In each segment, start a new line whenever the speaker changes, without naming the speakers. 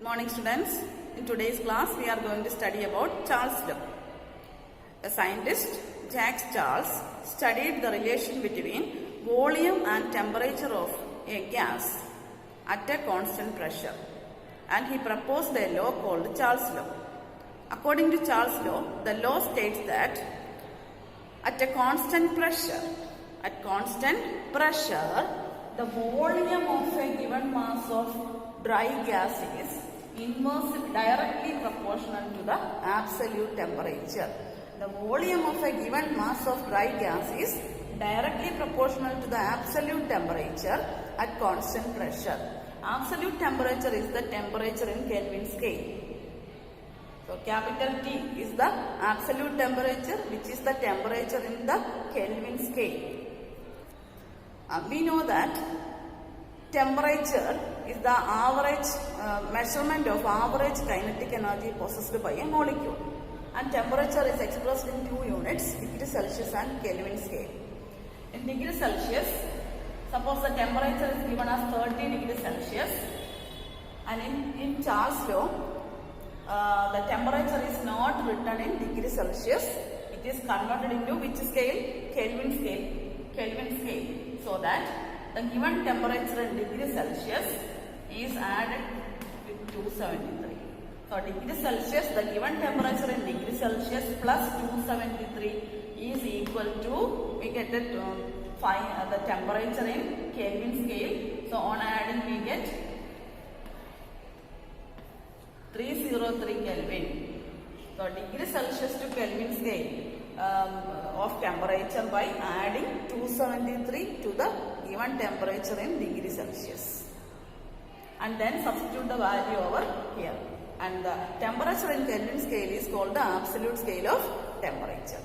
Morning students, in today's class we are going to study about Charles law. A scientist, Jacques Charles, studied the relation between volume and temperature of a gas at a constant pressure, and he proposed a law called Charles law. According to Charles law, the law states that at constant pressure, the volume of a given mass of dry gas is inversely directly proportional to the absolute temperature. The volume of a given mass of dry gas is directly proportional to the absolute temperature at constant pressure. Absolute temperature is the temperature in Kelvin scale. So capital T is the absolute temperature, which is the temperature in the Kelvin scale. We know that temperature is the average measurement of average kinetic energy possessed by a molecule, and temperature is expressed in two units, degree Celsius and Kelvin scale. In degree Celsius, suppose the temperature is given as 30 degrees Celsius, and in Charles law, the temperature is not written in degree Celsius. It is converted into which scale? Kelvin scale. Kelvin scale. So that the given temperature in degree Celsius is added with 273. So degree Celsius, the given temperature in degree Celsius plus 273 is equal to, we get it, the temperature in Kelvin scale. So on adding we get 303 Kelvin. So degree Celsius to Kelvin scale of temperature by adding 273 to the given temperature in degree Celsius, and then substitute the value over here, and the temperature in Kelvin scale is called the absolute scale of temperature.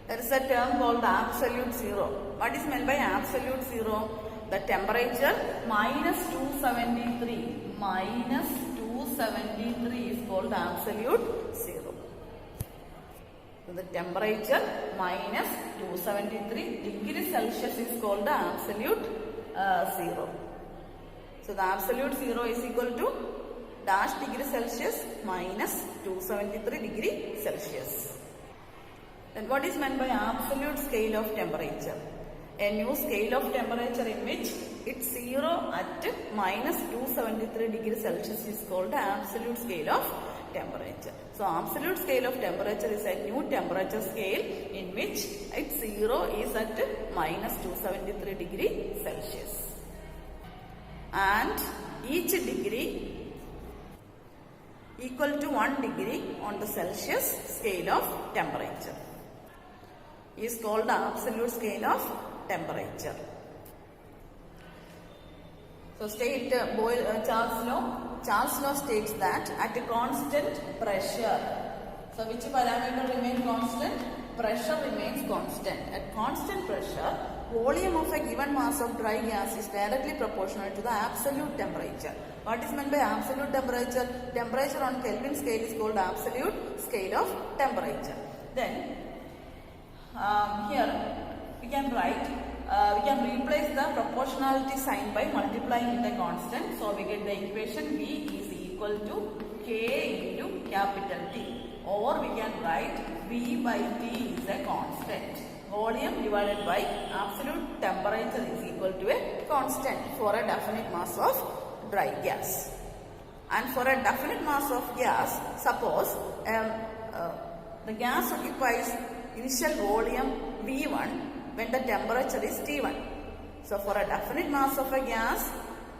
There is a term called the absolute zero. What is meant by absolute zero? The temperature minus 273 is called the absolute zero. So the temperature minus 273 degrees Celsius is called the absolute zero. So the absolute zero is equal to dash degree Celsius minus 273 degree Celsius. Then what is meant by absolute scale of temperature? A new scale of temperature in which it's zero at minus 273 degrees Celsius is called the absolute scale of temperature. So absolute scale of temperature is a new temperature scale in which its zero is at minus 273 degree Celsius, and each degree equal to 1 degree on the Celsius scale of temperature is called the absolute scale of temperature. So state Charles law states that at a constant pressure, so which parameter remains constant? Pressure remains constant. At constant pressure, volume of a given mass of dry gas is directly proportional to the absolute temperature. What is meant by absolute temperature? Temperature on Kelvin scale is called absolute scale of temperature. Then here we can write, we can replace the proportionality sign by multiplying with a constant. So we get the equation V is equal to K into capital T, or we can write V by T is a constant. Volume divided by absolute temperature is equal to a constant for a definite mass of dry gas. And for a definite mass of gas, suppose the gas occupies initial volume V1 when the temperature is T1. So for a definite mass of a gas,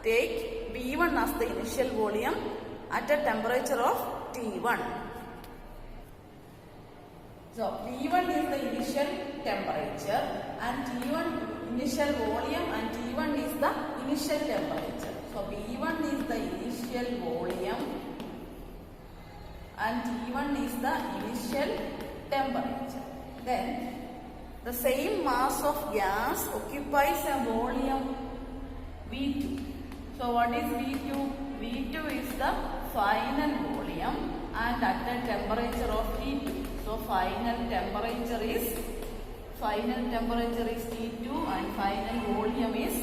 take V1 as the initial volume at a temperature of T1. So V1 is the initial temperature, and T1 initial volume, and T1 is the initial temperature. So V1 is the initial volume and T1 is the initial temperature. Then the same mass of gas occupies a volume V2. So what is V2? V2 is the final volume and at the temperature of T2. So final temperature is T2 and final volume is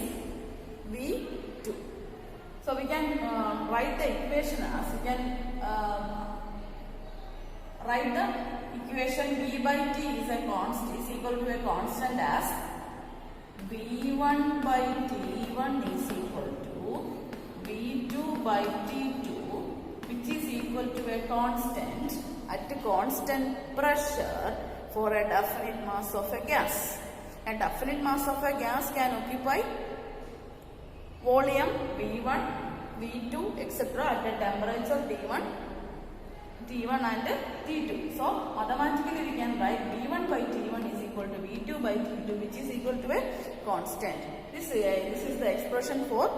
V2. So we can write the equation as, you can write the equation V by T is equal to a constant as V1 by T1 is equal to V2 by T2, which is equal to a constant at a constant pressure for a definite mass of a gas. A definite mass of a gas can occupy volume V1, V2, etc. at a temperature T1 and T2. So, mathematically we can write V1 by T1 is equal to V2 by T2, which is equal to a constant. This is the expression for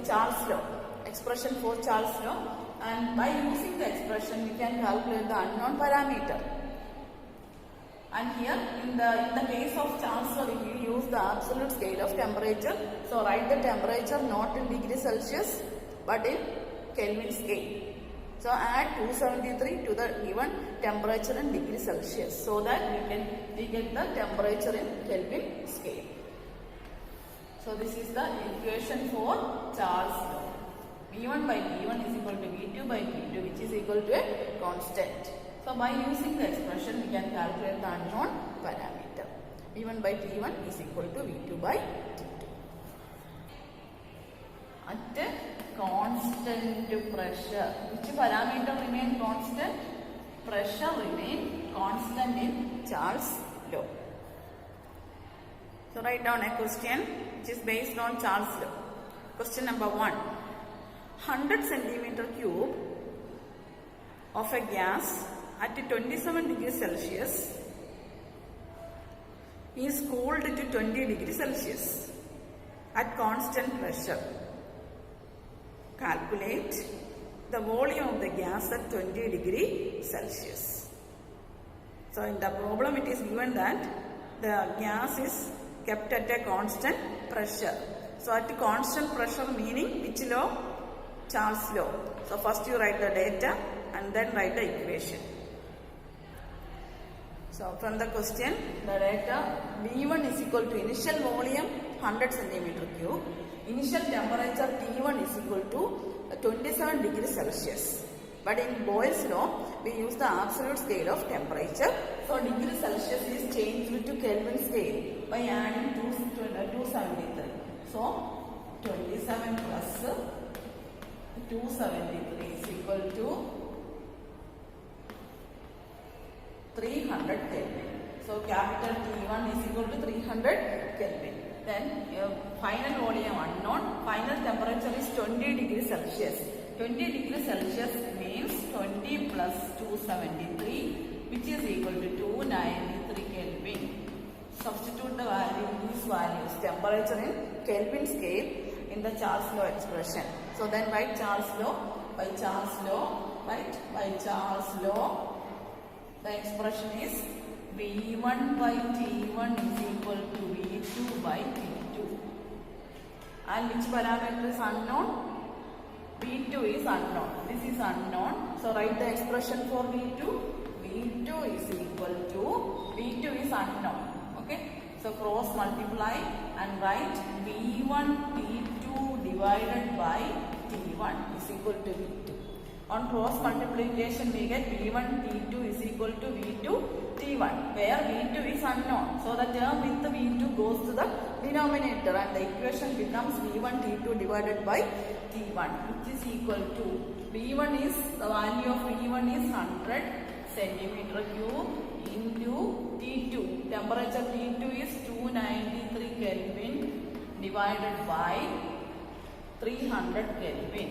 Charles' law. Expression for Charles' law. And by using the expression, we can calculate the unknown parameter. And here, in the case of Charles' law, we use the absolute scale of temperature. So, write the temperature not in degree Celsius, but in Kelvin scale. So, add 273 to the given temperature in degree Celsius, so that we get the temperature in Kelvin scale. So, this is the equation for Charles' law. V1 by T1 is equal to V2 by T2, which is equal to a constant. So, by using the expression, we can calculate the unknown parameter. V1 by T1 is equal to V2 by T2. At a constant pressure, which parameter remain constant? Pressure remain constant in Charles' law. So, write down a question which is based on Charles' law. Question number 1. 100 centimeter cube of a gas at 27 degrees Celsius is cooled to 20 degrees Celsius at constant pressure. Calculate the volume of the gas at 20 degrees Celsius. So, in the problem it is given that the gas is kept at a constant pressure. So, at constant pressure meaning which law? Charles' law. So, first you write the data and then write the equation. So, from the question, the data V1 is equal to initial volume 100 centimeter cube. Initial temperature T1 is equal to 27 degrees Celsius. But in Boyle's law, we use the absolute scale of temperature. So, degree Celsius is changed to Kelvin scale by adding 273. So, 27 plus 273 is equal to 300 Kelvin. So, capital T1 is equal to 300 Kelvin. Then, final volume unknown, final temperature is 20 degrees Celsius. 20 degrees Celsius means 20 plus 273, which is equal to 293 Kelvin. Substitute the value in these values, temperature in Kelvin scale in the Charles' law expression. So, then write Charles' law. By Charles' law, the expression is V1 by T1 is equal to V2 by T2. And which parameter is unknown? V2 is unknown. This is unknown. So, write the expression for V2. V2 is equal to, V2 is unknown. Okay. So, cross multiply and write V1 T2 divided by T1 is equal to V2. On cross multiplication we get V1 T2 is equal to V2 T1, where V2 is unknown. So, the term with the V2 goes to the denominator and the equation becomes V1 T2 divided by T1, which is equal to, V1 is, the value of V1 is 100 centimeter cube into T2. Temperature T2 is 293 Kelvin divided by 300 Kelvin.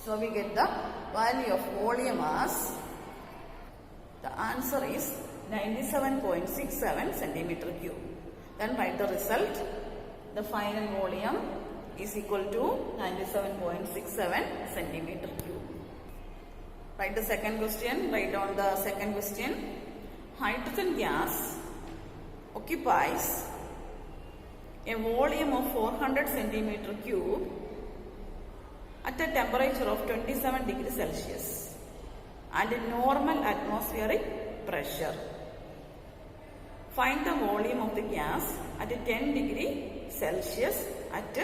So, we get the value of volume as, the answer is 97.67 centimeter cube. Then write the result. The final volume is equal to 97.67 centimeter cube. Write the second question. Write down the second question. Hydrogen gas occupies a volume of 400 centimeter cube at a temperature of 27 degrees Celsius and a normal atmospheric pressure. Find the volume of the gas at 10 degree Celsius at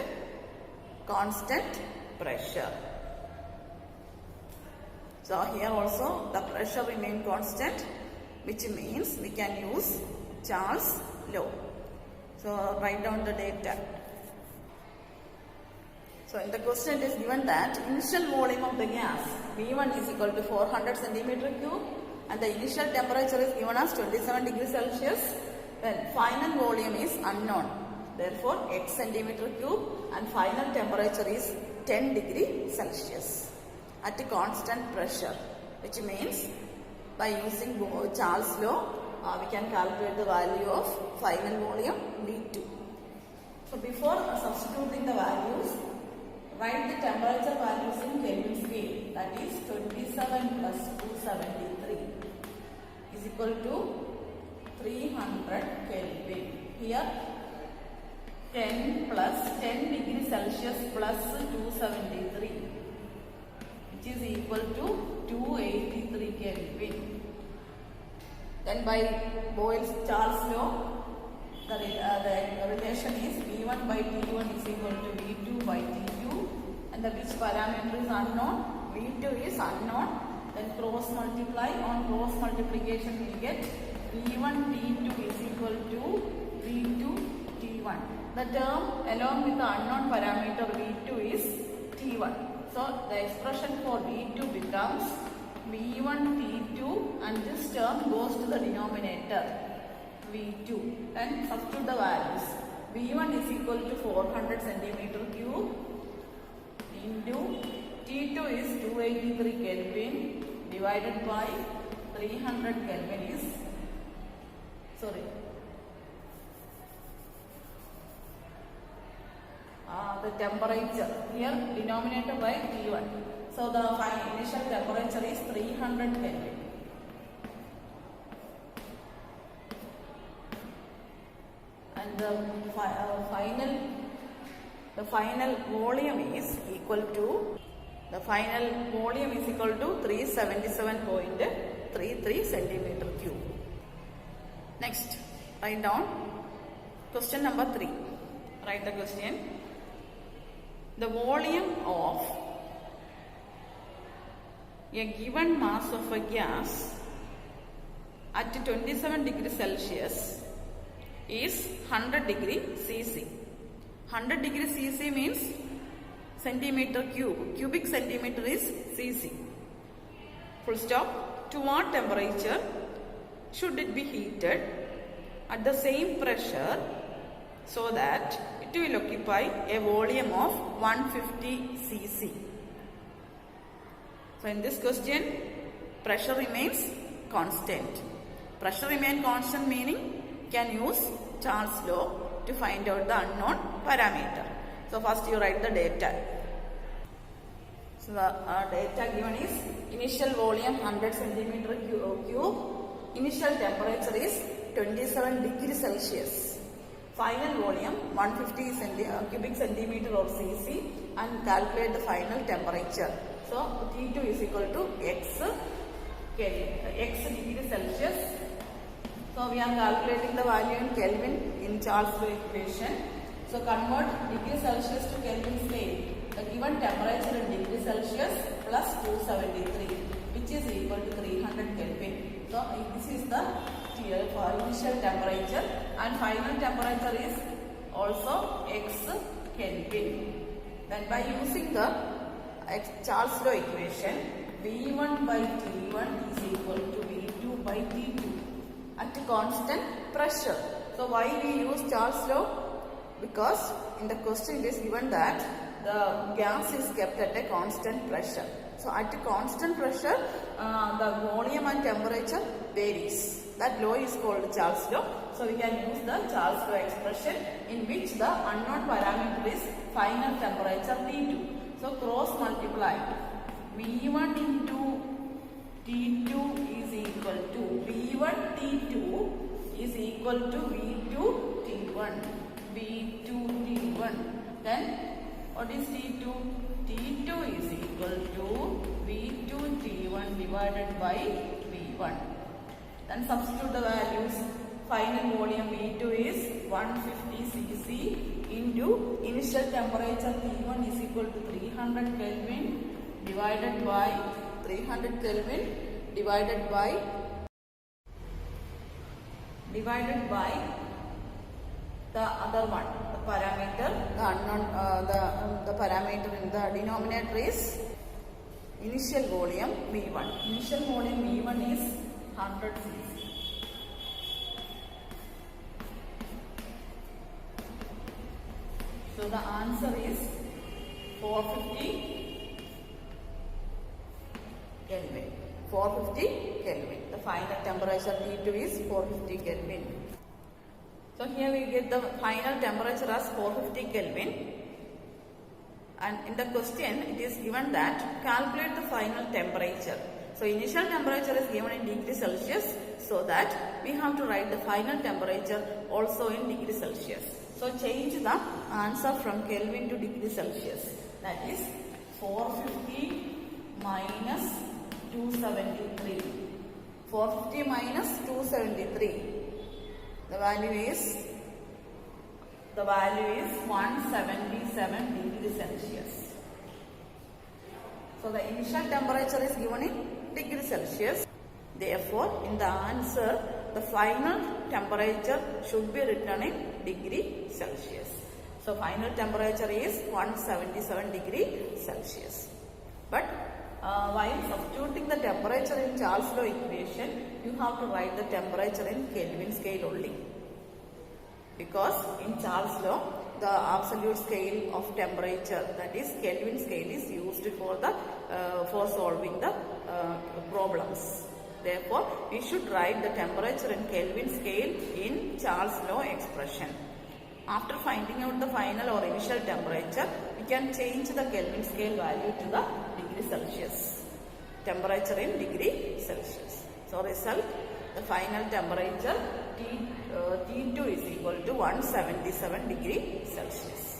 constant pressure. So here also the pressure remain constant, which means we can use Charles' law. So write down the data. So in the question it is given that initial volume of the gas V1 is equal to 400 centimeter cube and the initial temperature is given as 27 degrees Celsius. Then final volume is unknown. Therefore x centimeter cube and final temperature is 10 degree Celsius at a constant pressure, which means by using Charles' law we can calculate the value of final volume V2. So before substituting the values, write the temperature values in Kelvin scale, that is 27 plus 273 is equal to 300 Kelvin. Here 10 plus 10 degrees Celsius plus 273, which is equal to 283 Kelvin. Then by Boyle-Charles law, the relation is V1 by T1 is equal to V2 by T2, and the which parameter is unknown, V2 is unknown. Then cross multiply, on cross multiplication we get V1 T2 is equal to V2 T1. The term along with the unknown parameter V2 is T1. So the expression for V2 becomes V1 T2 and this term goes to the denominator V2 and substitute the values. V1 is equal to 400 centimeter cube into T2 is 283 Kelvin divided by 300 Kelvin is, the temperature, here denominator by T1. So the initial temperature is 300 Kelvin. And the final volume is equal to 377.33 centimeter cube. Next, write down question number 3. Write the question. The volume of a given mass of a gas at 27 degrees Celsius is 100 degree Cc. 100 degree Cc means centimeter cube. Cubic centimeter is Cc. Full stop. To what temperature should it be heated at the same pressure so that it will occupy a volume of 150 Cc? So in this question, pressure remains constant. Pressure remains constant meaning can use Charles' law to find out the unknown parameter. So first you write the data. So the data given is initial volume 100 centimeter cube, initial temperature is 27 degrees Celsius, final volume 150 cubic centimeter or Cc, and calculate the final temperature. So T2 is equal to x degree Celsius. So we are calculating the value in Kelvin in Charles' law equation. So convert degree Celsius to Kelvin scale. The given temperature in degree Celsius plus 273, which is equal to 300 Kelvin. So this is the initial temperature and final temperature is also x Kelvin. Then by using the Charles' law equation, V1 by T1 is equal to V2 by T2 at a constant pressure. So why we use Charles' law? Because in the question it is given that the gas is kept at a constant pressure. So at a constant pressure, the volume and temperature varies. That law is called Charles' law. So we can use the Charles' law expression in which the unknown parameter is final temperature T2. So cross multiply. V1 into T2 is equal to V1 T2 is equal to V2 T1. V2 T1. Then what is T2? T2 is equal to V2 T1 divided by V1. Then substitute the values. final volume V2 is 150 cc into initial temperature T1 is equal to 300 Kelvin divided by 300 Kelvin divided by the other one, the parameter, the unknown, the parameter in the denominator is initial volume V1. Initial volume V1 is 100 cc. So the answer is 450 Kelvin. 450 Kelvin. The final temperature T2 is 450 Kelvin. So here we get the final temperature as 450 Kelvin. And in the question it is given that calculate the final temperature. So initial temperature is given in degree Celsius, so that we have to write the final temperature also in degree Celsius. So change the answer from Kelvin to degree Celsius. That is 450 minus 273. 450 minus 273. The value is 177 degrees Celsius. So the initial temperature is given in degree Celsius. Therefore, in the answer, the final temperature should be written in degree Celsius. So final temperature is 177 degree Celsius. But while substituting the temperature in Charles law equation, you have to write the temperature in Kelvin scale only. Because in Charles law, the absolute scale of temperature, that is Kelvin scale, is used for solving the problems. Therefore, we should write the temperature in Kelvin scale in Charles law expression. After finding out the final or initial temperature, we can change the Kelvin scale value to the degree Celsius. Temperature in degree Celsius. So result, the final temperature T2 is equal to 177 degree Celsius.